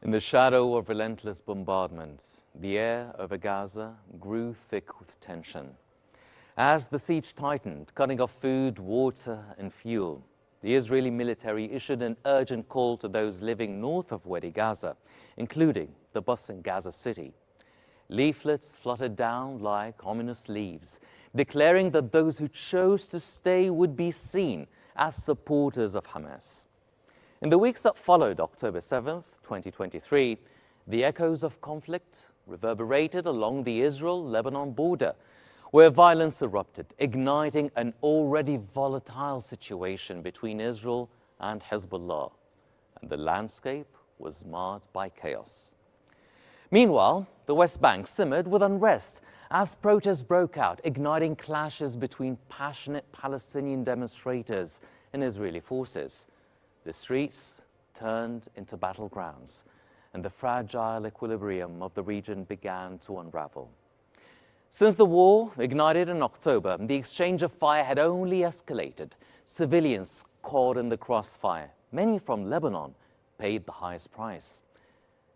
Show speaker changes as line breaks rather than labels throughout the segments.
In the shadow of relentless bombardment, the air over Gaza grew thick with tension. As the siege tightened, cutting off food, water and fuel, the Israeli military issued an urgent call to those living north of Wadi Gaza, including the bustling Gaza city. Leaflets fluttered down like ominous leaves, declaring that those who chose to stay would be seen as supporters of Hamas. In the weeks that followed October 7th, 2023, the echoes of conflict reverberated along the Israel-Lebanon border, where violence erupted, igniting an already volatile situation between Israel and Hezbollah, and the landscape was marred by chaos. Meanwhile, the West Bank simmered with unrest as protests broke out, igniting clashes between passionate Palestinian demonstrators and Israeli forces. The streets turned into battlegrounds, and the fragile equilibrium of the region began to unravel. Since the war ignited in October, the exchange of fire had only escalated. Civilians caught in the crossfire, many from Lebanon, paid the highest price.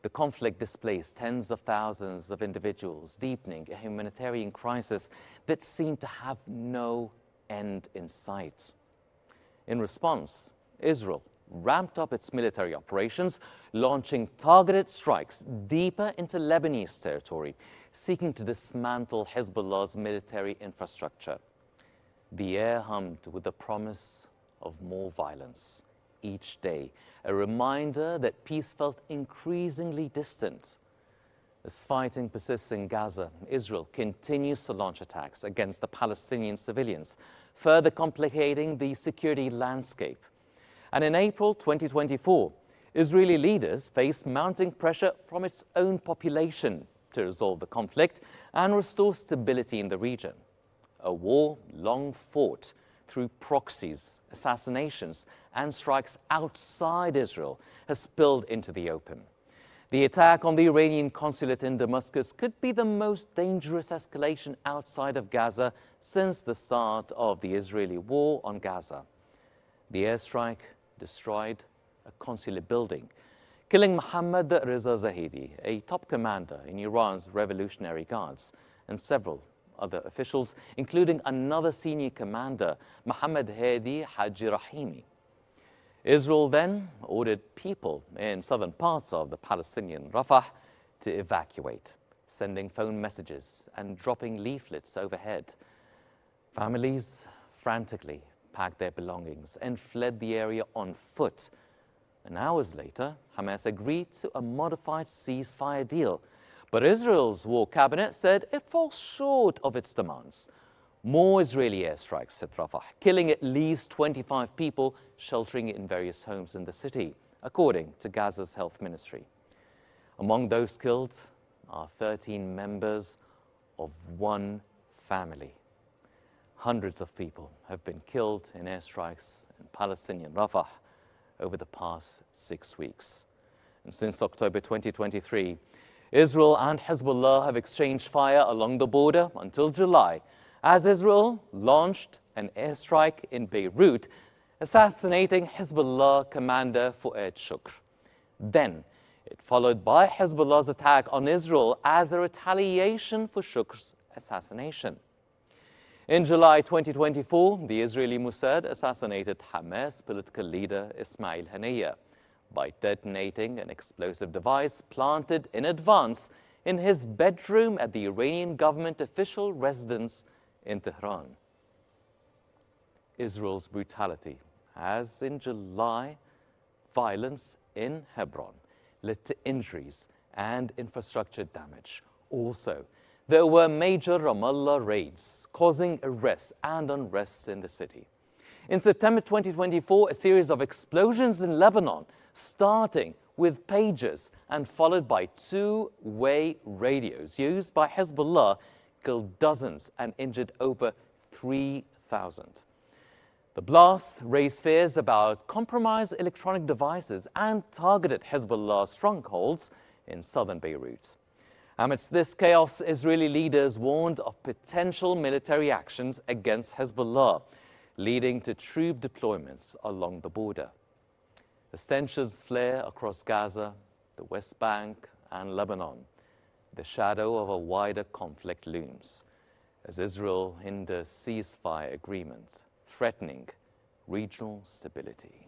The conflict displaced tens of thousands of individuals, deepening a humanitarian crisis that seemed to have no end in sight. In response, Israel ramped up its military operations, launching targeted strikes deeper into Lebanese territory, seeking to dismantle Hezbollah's military infrastructure. The air hummed with the promise of more violence. Each day, a reminder that peace felt increasingly distant. As fighting persists in Gaza, Israel continues to launch attacks against the Palestinian civilians, further complicating the security landscape. And in April 2024, Israeli leaders faced mounting pressure from its own population to resolve the conflict and restore stability in the region. A war long fought through proxies, assassinations, and strikes outside Israel has spilled into the open. The attack on the Iranian consulate in Damascus could be the most dangerous escalation outside of Gaza since the start of the Israeli war on Gaza. The airstrike destroyed a consulate building, killing Mohammad Reza Zahidi, a top commander in Iran's Revolutionary Guards, and several other officials, including another senior commander, Mohammad Hadi Haji Rahimi. Israel then ordered people in southern parts of the Palestinian Rafah to evacuate, sending phone messages and dropping leaflets overhead. Families frantically packed their belongings and fled the area on foot. And hours later, Hamas agreed to a modified ceasefire deal. But Israel's war cabinet said it falls short of its demands. More Israeli airstrikes hit Rafah, killing at least 25 people sheltering in various homes in the city, according to Gaza's health ministry. Among those killed are 13 members of one family. Hundreds of people have been killed in airstrikes in Palestinian Rafah over the past 6 weeks. And since October 2023, Israel and Hezbollah have exchanged fire along the border until July, as Israel launched an airstrike in Beirut, assassinating Hezbollah commander Fuad Shukr. Then, it followed by Hezbollah's attack on Israel as a retaliation for Shukr's assassination. In July 2024, the Israeli Mossad assassinated Hamas political leader Ismail Haniyeh by detonating an explosive device planted in advance in his bedroom at the Iranian government official residence in Tehran. Israel's brutality, as in July, violence in Hebron led to injuries and infrastructure damage. Also, there were major Ramallah raids, causing arrests and unrest in the city. In September 2024, a series of explosions in Lebanon, starting with pagers and followed by two-way radios used by Hezbollah, killed dozens and injured over 3,000. The blasts raised fears about compromised electronic devices and targeted Hezbollah strongholds in southern Beirut. Amidst this chaos, Israeli leaders warned of potential military actions against Hezbollah, leading to troop deployments along the border. As tensions flare across Gaza, the West Bank and Lebanon, the shadow of a wider conflict looms as Israel hinders ceasefire agreements, threatening regional stability.